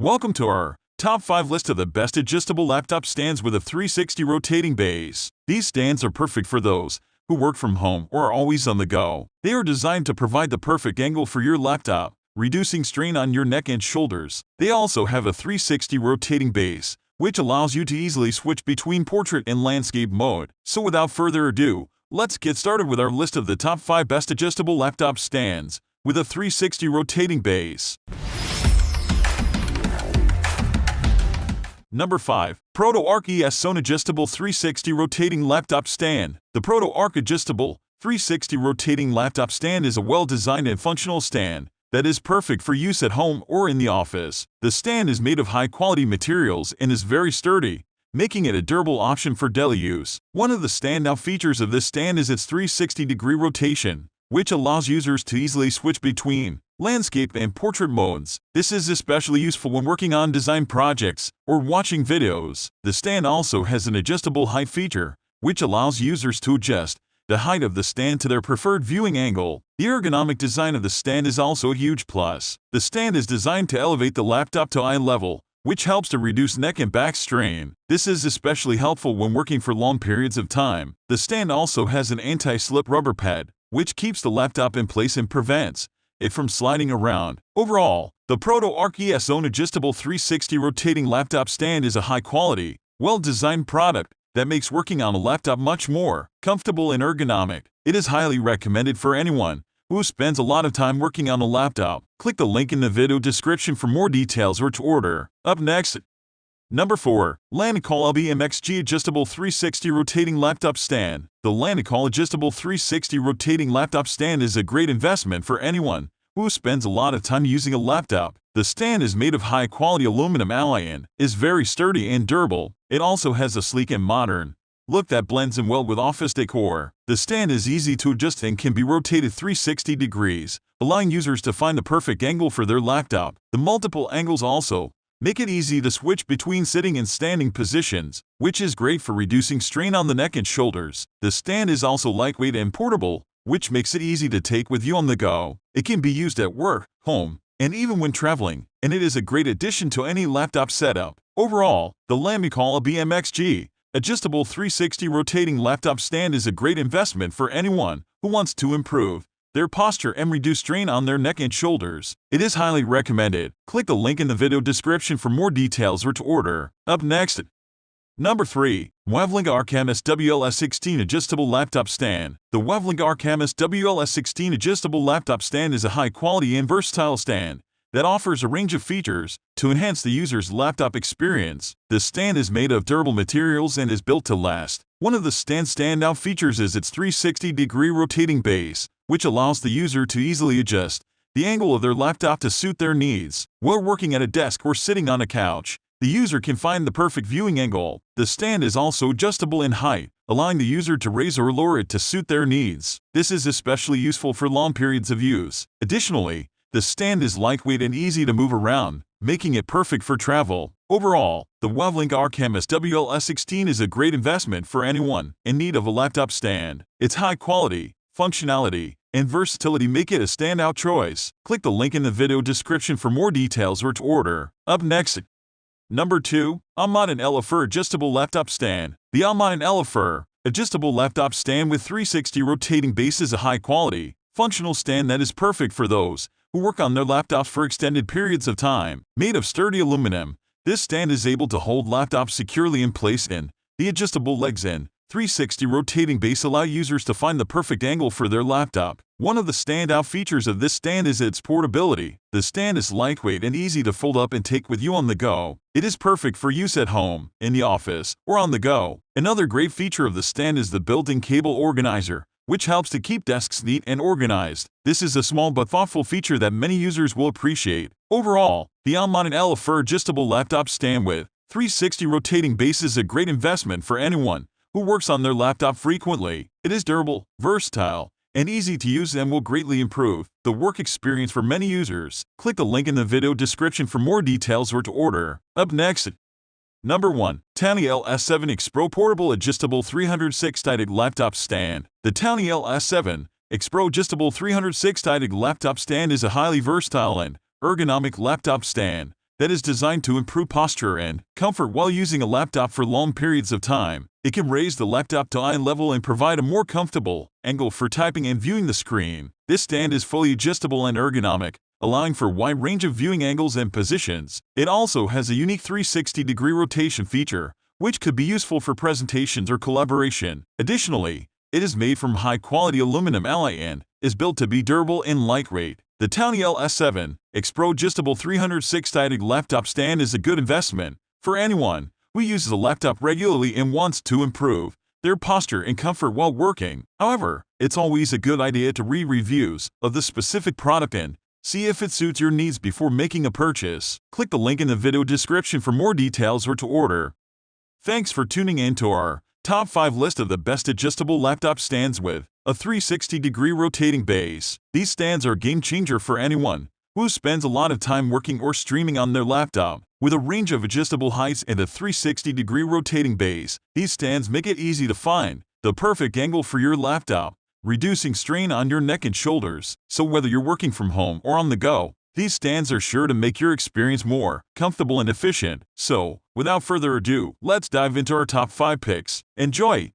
Welcome to our top 5 list of the best adjustable laptop stands with a 360 rotating base. These stands are perfect for those who work from home or are always on the go. They are designed to provide the perfect angle for your laptop, reducing strain on your neck and shoulders. They also have a 360 rotating base, which allows you to easily switch between portrait and landscape mode. So without further ado, let's get started with our list of the top 5 best adjustable laptop stands with a 360 rotating base. Number 5. ProtoArc ES Adjustable 360 Rotating Laptop Stand. The ProtoArc Adjustable 360 Rotating Laptop Stand is a well-designed and functional stand that is perfect for use at home or in the office. The stand is made of high-quality materials and is very sturdy, making it a durable option for daily use. One of the standout features of this stand is its 360-degree rotation, which allows users to easily switch between landscape and portrait modes. This is especially useful when working on design projects or watching videos. The stand also has an adjustable height feature, which allows users to adjust the height of the stand to their preferred viewing angle. The ergonomic design of the stand is also a huge plus. The stand is designed to elevate the laptop to eye level, which helps to reduce neck and back strain. This is especially helpful when working for long periods of time. The stand also has an anti-slip rubber pad, which keeps the laptop in place and prevents it from sliding around. Overall, the ProtoArc ES Adjustable 360 Rotating Laptop Stand is a high-quality, well-designed product that makes working on a laptop much more comfortable and ergonomic. It is highly recommended for anyone who spends a lot of time working on a laptop. Click the link in the video description for more details or to order. Up next, Number 4. Lanicol LBMXG Adjustable 360 Rotating Laptop Stand. The Lanicol Adjustable 360 Rotating Laptop Stand is a great investment for anyone who spends a lot of time using a laptop. The stand is made of high-quality aluminum alloy and is very sturdy and durable. It also has a sleek and modern look that blends in well with office decor. The stand is easy to adjust and can be rotated 360 degrees, allowing users to find the perfect angle for their laptop. The multiple angles also make it easy to switch between sitting and standing positions, which is great for reducing strain on the neck and shoulders. The stand is also lightweight and portable, which makes it easy to take with you on the go. It can be used at work, home, and even when traveling, and it is a great addition to any laptop setup. Overall, the Lanicol BMXG Adjustable 360 Rotating Laptop Stand is a great investment for anyone who wants to improve their posture and reduce strain on their neck and shoulders. It is highly recommended. Click the link in the video description for more details or to order. Up next, Number 3. Wavlink Arcamus WLS16 Adjustable Laptop Stand. The Wavlink Arcamus WLS16 Adjustable Laptop Stand is a high-quality and versatile stand that offers a range of features to enhance the user's laptop experience. The stand is made of durable materials and is built to last. One of the stand's standout features is its 360-degree rotating base, which allows the user to easily adjust the angle of their laptop to suit their needs. While working at a desk or sitting on a couch, the user can find the perfect viewing angle. The stand is also adjustable in height, allowing the user to raise or lower it to suit their needs. This is especially useful for long periods of use. Additionally, the stand is lightweight and easy to move around, making it perfect for travel. Overall, the Wavlink Arcamus WLS16 is a great investment for anyone in need of a laptop stand. Its high quality, functionality, and versatility make it a standout choice. Click the link in the video description for more details or to order. Up next, Number 2. Almaden Elifur Adjustable Laptop Stand. The Almaden Elifur Adjustable Laptop Stand with 360 rotating base is a high-quality, functional stand that is perfect for those who work on their laptops for extended periods of time. Made of sturdy aluminum, this stand is able to hold laptops securely in place, and the adjustable legs and 360 rotating base allow users to find the perfect angle for their laptop. One of the standout features of this stand is its portability. The stand is lightweight and easy to fold up and take with you on the go. It is perfect for use at home, in the office, or on the go. Another great feature of the stand is the built-in cable organizer, which helps to keep desks neat and organized. This is a small but thoughtful feature that many users will appreciate. Overall, the Almaden Elifur Adjustable Laptop Stand with 360 rotating base is a great investment for anyone who works on their laptop frequently. It is durable, versatile, and easy to use and will greatly improve the work experience for many users. Click the link in the video description for more details or to order. Up next, Number 1. Townie LS7 X-Pro Portable Adjustable 306-sided Laptop Stand. The Townie LS7 X-Pro Adjustable 306-sided Laptop Stand is a highly versatile and ergonomic laptop stand that is designed to improve posture and comfort while using a laptop for long periods of time. It can raise the laptop to eye level and provide a more comfortable angle for typing and viewing the screen. This stand is fully adjustable and ergonomic, allowing for a wide range of viewing angles and positions. It also has a unique 360-degree rotation feature, which could be useful for presentations or collaboration. Additionally, it is made from high-quality aluminum alloy and is built to be durable and lightweight. The Townie LS7 X-Pro Adjustable 360-degree laptop stand is a good investment for anyone who uses a laptop regularly and wants to improve their posture and comfort while working. However, it's always a good idea to read reviews of the specific product and see if it suits your needs before making a purchase. Click the link in the video description for more details or to order. Thanks for tuning in to our Top 5 list of the best adjustable laptop stands with a 360-degree rotating base. These stands are a game changer for anyone who spends a lot of time working or streaming on their laptop. With a range of adjustable heights and a 360-degree rotating base, these stands make it easy to find the perfect angle for your laptop, reducing strain on your neck and shoulders. So whether you're working from home or on the go, these stands are sure to make your experience more comfortable and efficient. So, without further ado, let's dive into our top 5 picks. Enjoy!